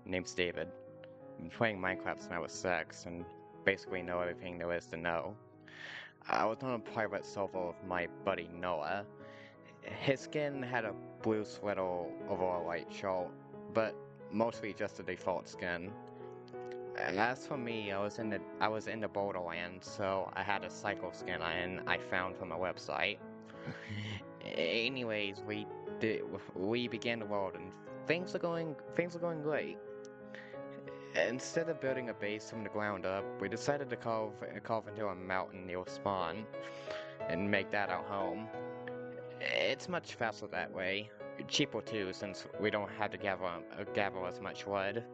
Name's David. I've been playing Minecraft since I was 6, and basically know everything there is to know. I was on a private server with my buddy Noah. His skin had a blue sweater over a white shirt, but mostly just a default skin. And as for me, I was in the Borderlands, so I had a cycle skin I found from a website. Anyways, did we began the world, and things are going great. Instead of building a base from the ground up, we decided to carve into a mountain near spawn and make that our home. It's much faster that way. Cheaper too, since we don't have to gather as much wood.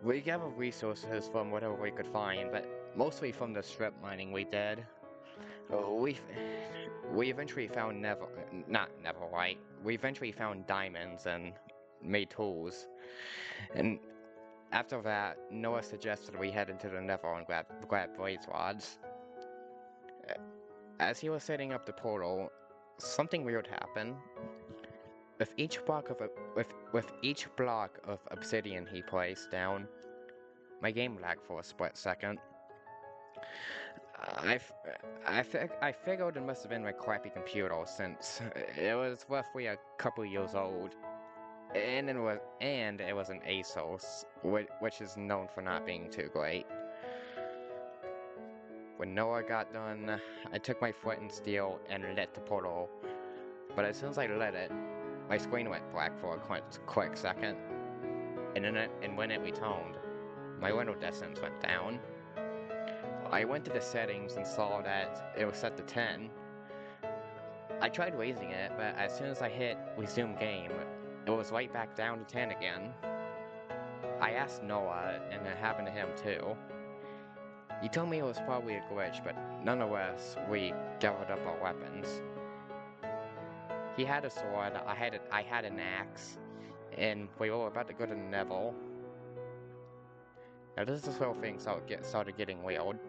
We gather resources from whatever we could find, but mostly from the strip mining we did. Uh, We we eventually found not Neverlight. We eventually found diamonds and made tools. And after that, Noah suggested we head into the Nether and grab blaze rods. As he was setting up the portal, something weird happened. With each block of obsidian he placed down, my game lagged for a split second. I, f- I figured it must have been my crappy computer since it was roughly a couple years old, and it was an ASOS, which is known for not being too great. When Noah got done, I took my foot in steel and lit the portal, but as soon as I lit it, my screen went black for a quick second, and when it returned, my window distance went down. I went to the settings and saw that it was set to 10. I tried raising it, but as soon as I hit resume game, it was right back down to 10 again. I asked Noah, and it happened to him too. He told me it was probably a glitch, but nonetheless, we gathered up our weapons. He had a sword, I had an axe, and we were about to go to the Nether. Now this is where things started getting weird.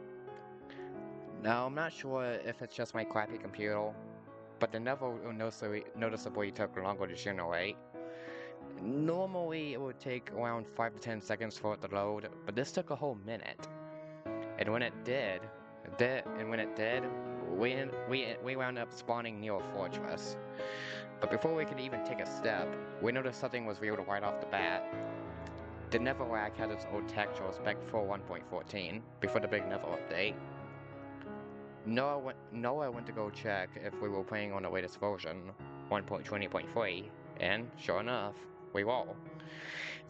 Now I'm not sure if it's just my crappy computer, but the Nether noticeably took longer to generate. Normally it would take around 5 to 10 seconds for it to load, but this took a whole minute. And when it did, we wound up spawning near a fortress. But before we could even take a step, we noticed something was revealed right off the bat. The Netherrack had its old textures back before 1.14, before the big Nether update. Noah went to go check if we were playing on the latest version, 1.20.3, and sure enough, we were.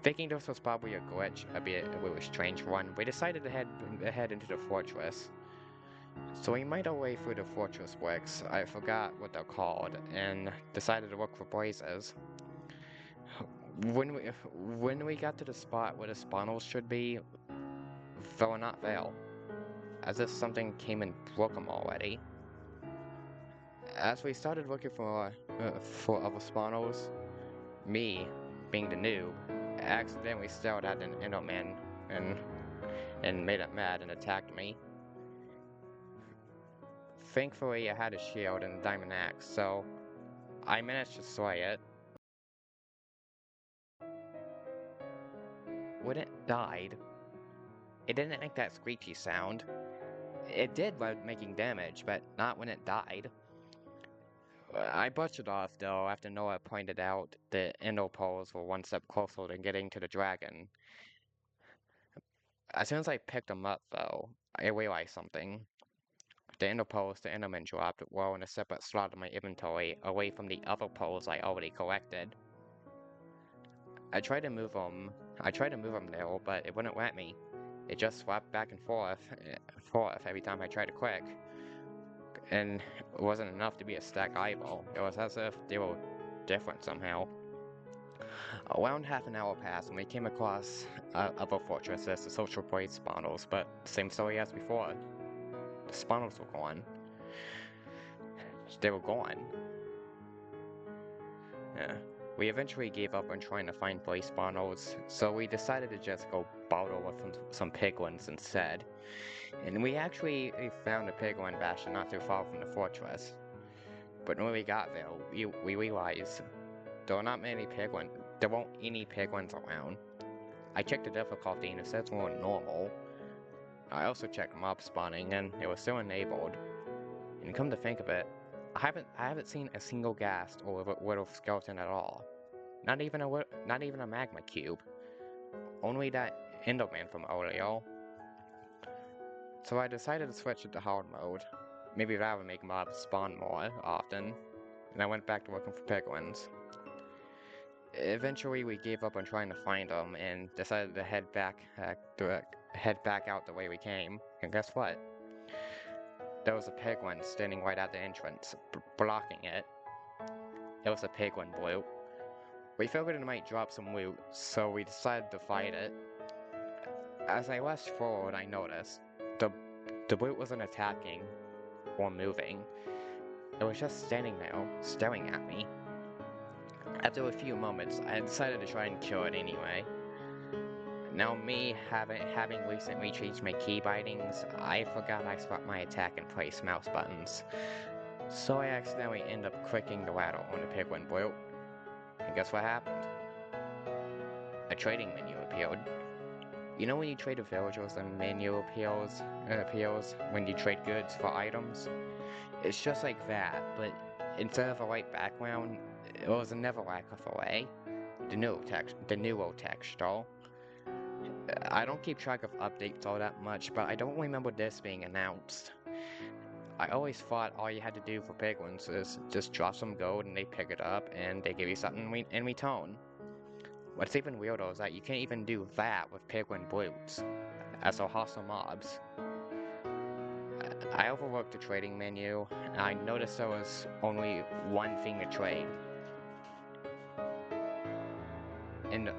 Thinking this was probably a glitch, albeit a really strange one, we decided to head into the fortress. So we made our way through the fortress bricks, I forgot what they're called, and decided to look for blazes. When we when we got to the spot where the spawners should be, they were not there, as if something came and broke them already. As we started looking for other spawners, me, being the noob, accidentally stared at an Enderman and made it mad and attacked me. Thankfully, I had a shield and a diamond axe, so I managed to slay it. When it died, it didn't make that screechy sound. It did while making damage, but not when it died. I brushed it off, though, after Noah pointed out the ender pearls were one step closer to getting to the dragon. As soon as I picked them up, though, I realized something. The ender pearls the Enderman dropped were in a separate slot in my inventory, away from the other pearls I already collected. I tried to move them. I tried to move them there, but it wouldn't let me. It just swapped back and forth every time I tried to click. And it wasn't enough to be a stack eyeball. It was as if they were different somehow. Around half an hour passed and we came across other fortresses, the social place spawners, but same story as before. The spawners were gone. They were gone. Yeah. We eventually gave up on trying to find place spawners, so we decided to just go battle with some piglins instead. And we actually found a piglin bastion not too far from the fortress. But when we got there, we realized there weren't any piglins around. I checked the difficulty and it says we're on normal. I also checked mob spawning and it was still enabled. And come to think of it, I haven't seen a single ghast or little skeleton at all. Not even a magma cube. Only that Enderman from earlier. So I decided to switch it to hard mode. Maybe that would make mobs spawn more often. And I went back to looking for piglins. Eventually, we gave up on trying to find them and decided to head back out the way we came. And guess what? There was a piglin standing right at the entrance, blocking it. It was a piglin blue. We figured it might drop some loot, so we decided to fight it. As I rushed forward, I noticed the blue wasn't attacking or moving. It was just standing there, staring at me. After a few moments, I decided to try and kill it anyway. Now me, having recently changed my key bindings, I forgot I swapped my attack and place mouse buttons. So I accidentally ended up clicking the ladder on the piglin blue. And guess what happened? A trading menu appeared. You know when you trade with villagers, the menu appears when you trade goods for items? It's just like that, but instead of a white background, it was a Neverlack away. The new texture. I don't keep track of updates all that much, but I don't remember this being announced. I always thought all you had to do for piglins is just drop some gold and they pick it up and they give you something in return. What's even weirder is that you can't even do that with piglin boots, as are hostile mobs. I overlooked the trading menu, and I noticed there was only one thing to trade. And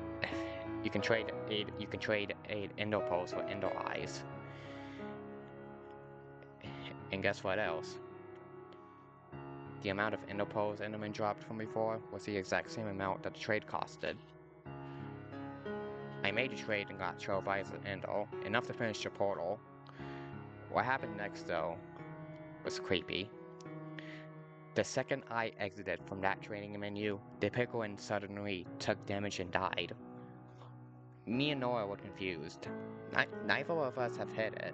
you can trade aid endo pulse for endo eyes. And guess what else? The amount of endo pulse Enderman dropped from before was the exact same amount that the trade costed. I made a trade and got 12 eyes of endo, enough to finish the portal. What happened next though was creepy. The second I exited from that trading menu, the piglin suddenly took damage and died. Me and Nora were confused. Neither of us have hit it,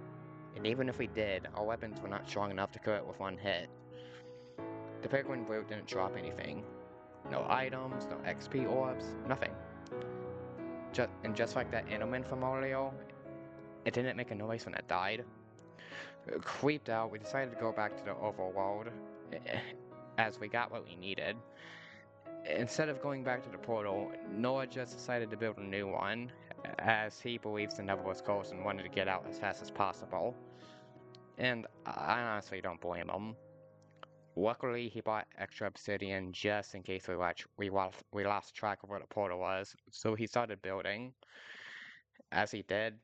and even if we did, our weapons were not strong enough to kill it with one hit. The piglin blue didn't drop anything. No items, no XP orbs, nothing. Just like that Enderman from earlier, it didn't make a noise when it died. Creeped out, we decided to go back to the overworld, as we got what we needed. Instead of going back to the portal, Noah just decided to build a new one, as he believes the Nether was closed and wanted to get out as fast as possible. And I honestly don't blame him. Luckily, he bought extra obsidian just in case we lost track of where the portal was, so he started building. As he did,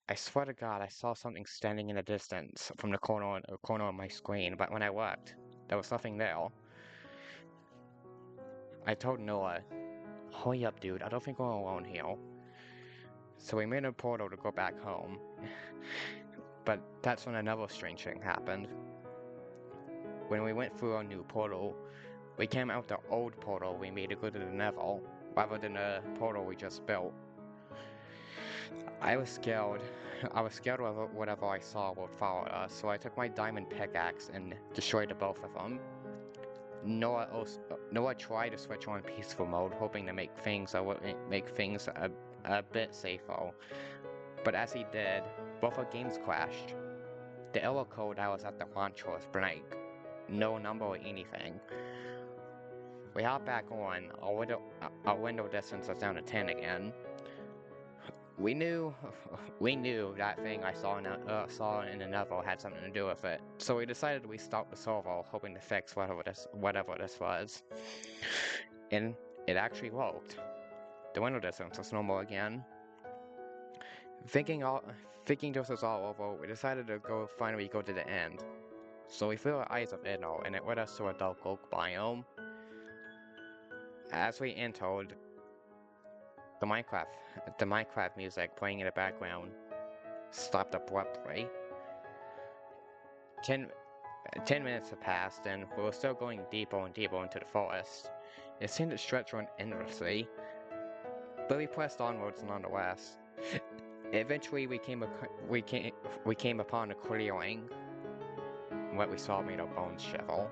I swear to God, I saw something standing in the distance from the corner of my screen, but when I looked, there was nothing there. I told Noah, hurry up dude, I don't think we're alone here. So we made a portal to go back home. But that's when another strange thing happened. When we went through our new portal, we came out the old portal we made to go to the Nether, rather than the portal we just built. I was scared whatever I saw would follow us, so I took my diamond pickaxe and destroyed the both of them. Noah tried to switch on peaceful mode, hoping to make things a bit safer. But as he did, both our games crashed. The error code I was at the launch was blank. No number or anything. We hopped back on, our window distance was down to 10 again. We knew that thing I saw in the Nether had something to do with it, so we decided we stopped the server, hoping to fix whatever this was. And it actually worked. The window distance was normal again. Thinking this was all over, we decided to finally go to the end. So we flew our eyes of Eno, and it led us to a dark oak biome. As we entered, the Minecraft music playing in the background stopped abruptly. 10 minutes had passed, and we were still going deeper and deeper into the forest. It seemed to stretch on endlessly. but we pressed onwards nonetheless. Eventually, we came upon a clearing. What we saw made of bone shovel.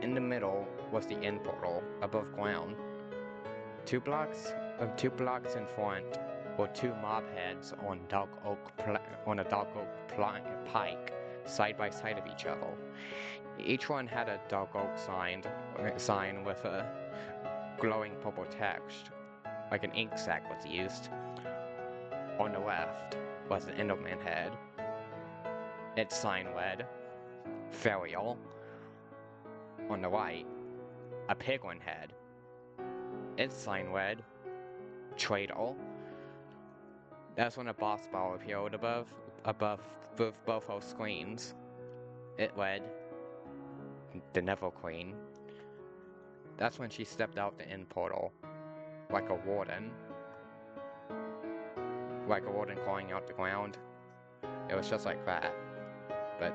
In the middle was the end portal above ground. 2 blocks in front were 2 mob heads on a dark oak pike, side by side of each other. Each one had a dark oak sign with a glowing purple text, like an ink sac was used. On the left was an Enderman head. Its sign read, Ferial. On the right, a penguin head. Its sign read, Traitor. That's when a boss ball appeared above both our screens. It read, the Nether Queen. That's when she stepped out the end portal, like a warden calling out the ground. It was just like that, but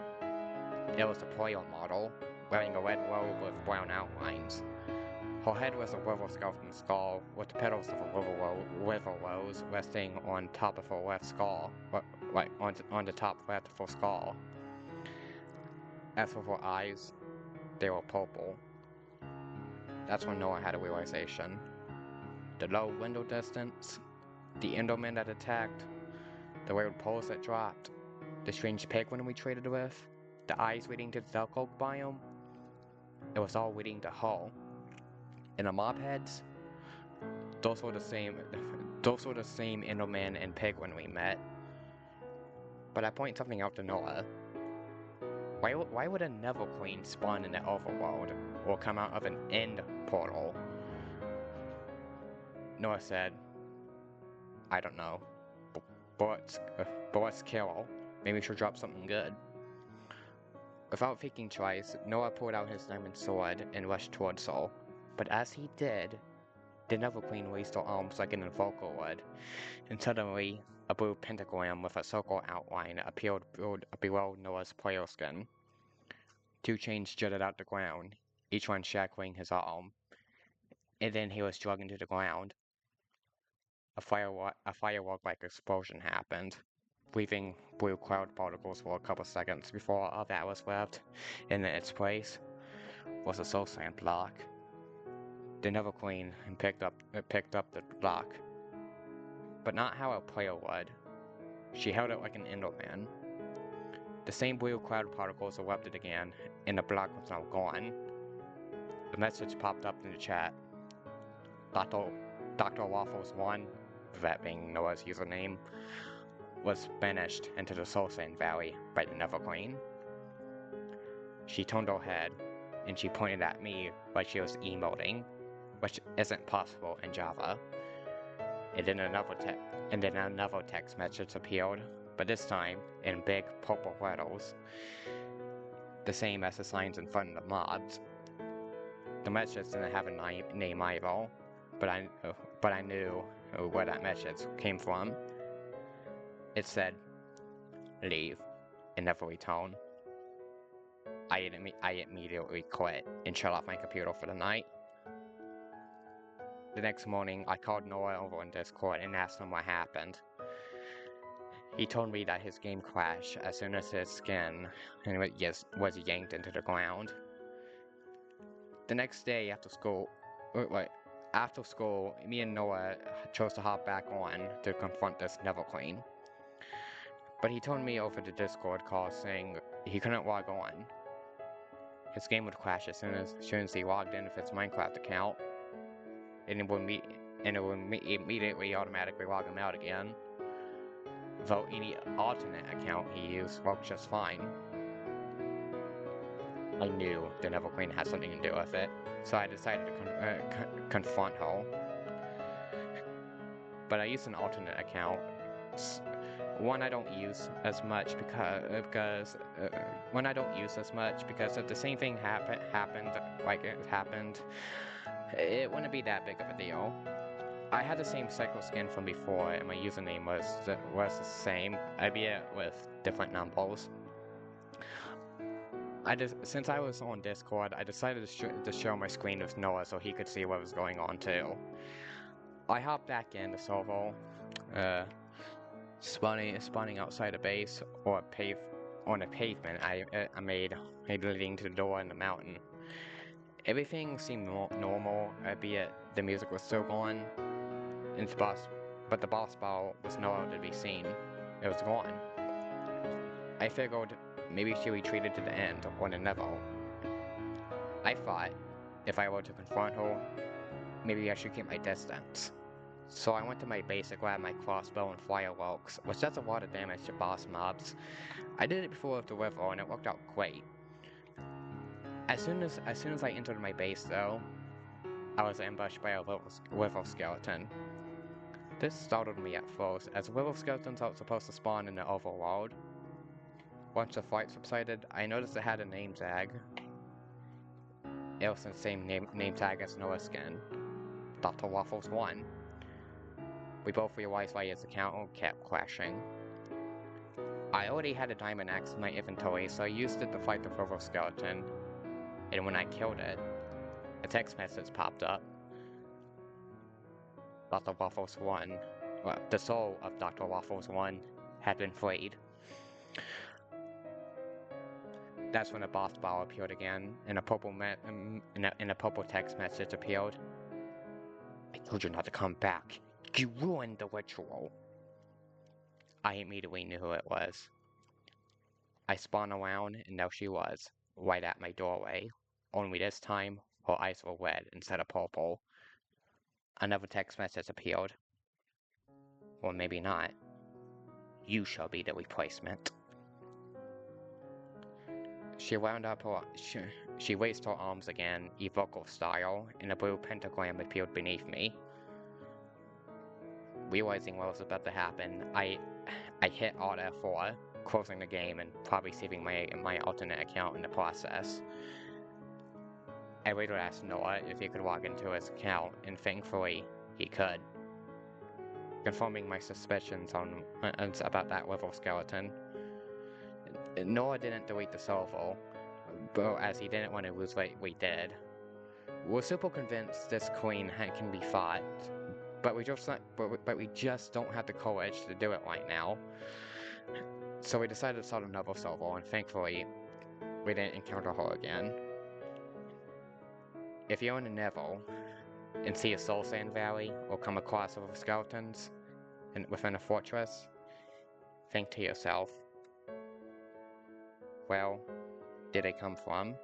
it was a player model, wearing a red robe with brown outlines. Her head was a wither skeleton skull, with the petals of a wither rose resting on top of her left skull, like on the top left of her skull. As for her eyes, they were purple. That's when Noah had a realization. The low window distance, the Enderman that attacked, the weird poles that dropped, the strange penguin we traded with, the eyes leading to the dark oak biome. It was all leading to Hull. And the mob heads, those were the same Enderman and penguin we met. But I point something out to Noah. Why would a Nether Queen spawn in the overworld or come out of an end portal? Noah said, I don't know. But let's kill. Maybe she'll drop something good. Without thinking twice, Noah pulled out his diamond sword and rushed towards her. But as he did, the Nether Queen raised her arms like an invoker would, and suddenly, a blue pentagram with a circle outline appeared below Noah's player skin. 2 chains jutted out the ground, each one shackling his arm, and then he was dragged into the ground. A firework-like explosion happened, leaving blue cloud particles for a couple seconds before all that was left in its place was a soul sand block. The Nether Queen picked up the block, but not how a player would. She held it like an Enderman. The same blue cloud particles erupted again, and the block was now gone. The message popped up in the chat. Dr. Waffles 1, that being Noah's username, was banished into the Soul Sand Valley by the Nether Queen. She turned her head, and she pointed at me like she was emoting, which isn't possible in Java. And then another text message appeared, but this time in big purple letters, the same as the signs in front of the mobs. The message didn't have a name either, but I knew where that message came from. It said, leave, in every tone. I immediately quit and shut off my computer for the night. The next morning, I called Noah over on Discord and asked him what happened. He told me that his game crashed as soon as his skin was yanked into the ground. The next day after school, me and Noah chose to hop back on to confront this Nether Queen. But he told me over the Discord call saying he couldn't log on. His game would crash as soon as he logged in with his Minecraft account, and it would immediately automatically log him out again. Though any alternate account he used worked just fine. I knew the Nether Queen had something to do with it, so I decided to confront her. But I used an alternate account. One I don't use as much because if the same thing happened, it wouldn't be that big of a deal. I had the same cycle skin from before, and my username was the same, albeit with different numbers. Since I was on Discord, I decided to share my screen with Noah so he could see what was going on too. I hopped back in the server, uh, spawning outside a base or on a pavement I made leading to the door in the mountain. Everything seemed normal, albeit the music was still going, and but the boss ball was nowhere to be seen. It was gone. I figured maybe she retreated to the end or the Nether. I thought if I were to confront her, maybe I should keep my distance. So I went to my base to grab my crossbow and fireworks, which does a lot of damage to boss mobs. I did it before with the river and it worked out great. As soon as I entered my base though, I was ambushed by a river skeleton. This startled me at first, as river skeletons aren't supposed to spawn in the overworld. Once the fight subsided, I noticed it had a name tag. It was the same name tag as Noah's skin. Dr. Waffles 1. We both realized why his account kept crashing. I already had a diamond axe in my inventory, so I used it to fight the river skeleton. And when I killed it, a text message popped up. Dr. Waffles 1. Well, the soul of Dr. Waffles 1 had been freed. That's when the boss ball appeared again, and a purple text message appeared. I told you not to come back. You ruined the ritual. I immediately knew who it was. I spun around, and there she was, right at my doorway. Only this time, her eyes were red instead of purple. Another text message appeared. Or maybe not. You shall be the replacement. She wound up her... She raised her arms again, evocal style, and a blue pentagram appeared beneath me. Realizing what was about to happen, I hit Alt F4, closing the game and probably saving my alternate account in the process. I later asked Noah if he could log into his account, and thankfully, he could, confirming my suspicions about that river skeleton. Noah didn't delete the server, but as he didn't want to lose what we did. We're super convinced this queen can be fought, but we just don't have the courage to do it right now. So we decided to start another server, and thankfully, we didn't encounter her again. If you're in a Nether and see a soul sand valley or come across river skeletons within a fortress, think to yourself, where did they come from?